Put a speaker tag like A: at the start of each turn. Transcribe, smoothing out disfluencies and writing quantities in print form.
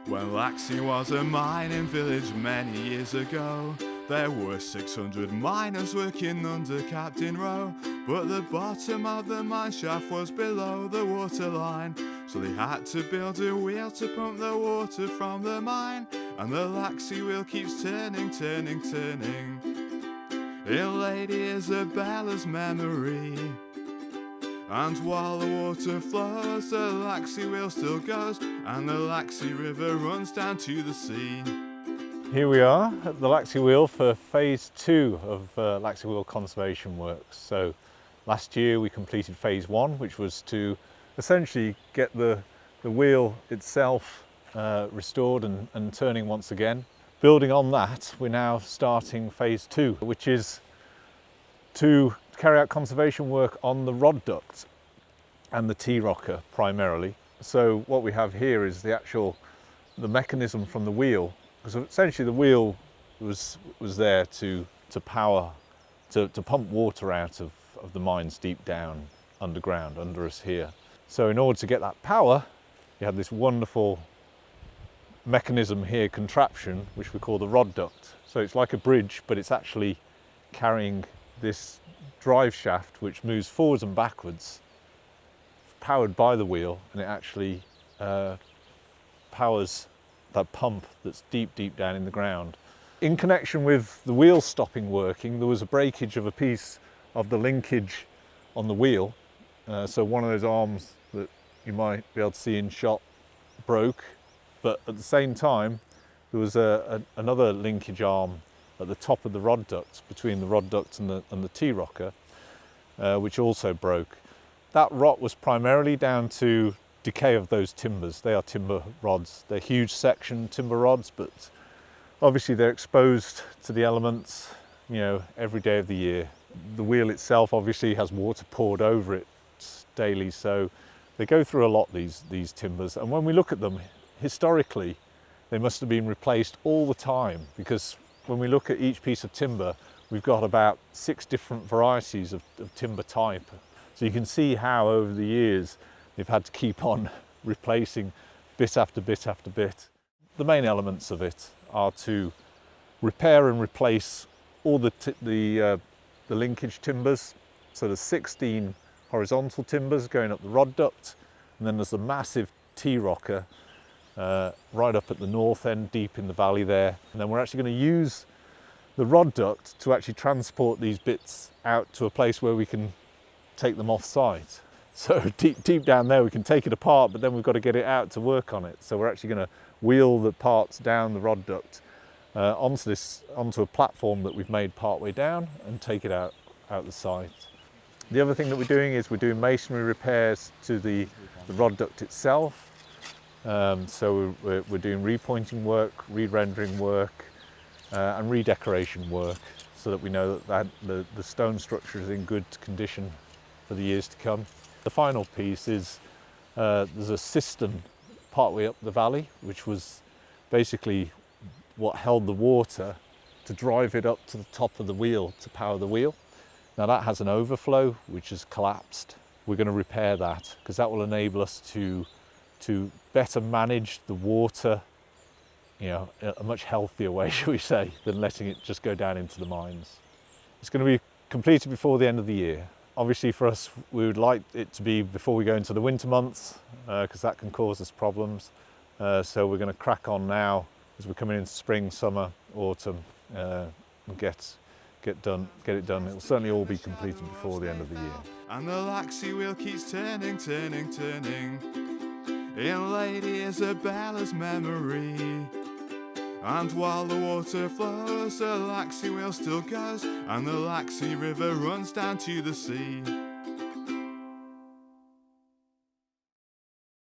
A: When Laxey was a mining village many years ago, there were 600 miners working under Captain Rowe, but the bottom of the mine shaft was below the waterline, so they had to build a wheel to pump the water from the mine, and the Laxey wheel keeps turning, turning, turning in Lady Isabella's memory. And while the water flows, the Laxey wheel still goes, and the Laxey River runs down to the sea.
B: Here we are at the Laxey Wheel for phase 2 of Laxey Wheel conservation works. So last year we completed phase 1, which was to essentially get the wheel itself restored and turning once again. Building on that, we're now starting phase 2, which is to carry out conservation work on the rod duct and the T-rocker primarily. So what we have here is the mechanism from the wheel, because essentially the wheel was there to power, to pump water out of the mines deep down underground under us here. So in order to get that power, you have this wonderful mechanism here, contraption, which we call the rod duct. So it's like a bridge, but it's actually carrying this drive shaft which moves forwards and backwards, powered by the wheel, and it actually powers that pump that's deep down in the ground. In connection with the wheel stopping working, there was a breakage of a piece of the linkage on the wheel. So one of those arms that you might be able to see in shot broke, but at the same time there was another linkage arm at the top of the rod duct, between the rod duct and the T-rocker, which also broke. That rot was primarily down to decay of those timbers. They are timber rods. They're huge section timber rods, but obviously they're exposed to the elements, every day of the year. The wheel itself obviously has water poured over it daily, so they go through a lot, these timbers. And when we look at them, historically, they must have been replaced all the time, because when we look at each piece of timber, we've got about 6 different varieties of timber type. So you can see how over the years they've had to keep on replacing bit after bit after bit. The main elements of it are to repair and replace all the linkage timbers. So there's 16 horizontal timbers going up the rod duct, and then there's the massive T-rocker right up at the north end, deep in the valley there. And then we're actually going to use the rod duct to actually transport these bits out to a place where we can take them off site. So deep down there we can take it apart, but then we've got to get it out to work on it. So we're actually going to wheel the parts down the rod duct onto a platform that we've made part way down and take it out the site. The other thing that we're doing is we're doing masonry repairs to the rod duct itself. So we're doing repointing work, re-rendering work, and redecoration work, so that we know that the stone structure is in good condition for the years to come. The final piece is there's a cistern partway up the valley, which was basically what held the water to drive it up to the top of the wheel to power the wheel. Now that has an overflow which has collapsed. We're going to repair that, because that will enable us to better manage the water, a much healthier way, shall we say, than letting it just go down into the mines. It's going to be completed before the end of the year. Obviously for us, we would like it to be before we go into the winter months, because that can cause us problems. So we're going to crack on now as we're coming into spring, summer, autumn, and get it done. It'll certainly all be completed before the end of the year.
A: And the Laxey wheel keeps turning, turning, turning in Lady Isabella's memory. And while the water flows, the Laxey wheel still goes, and the Laxey River runs down to the sea.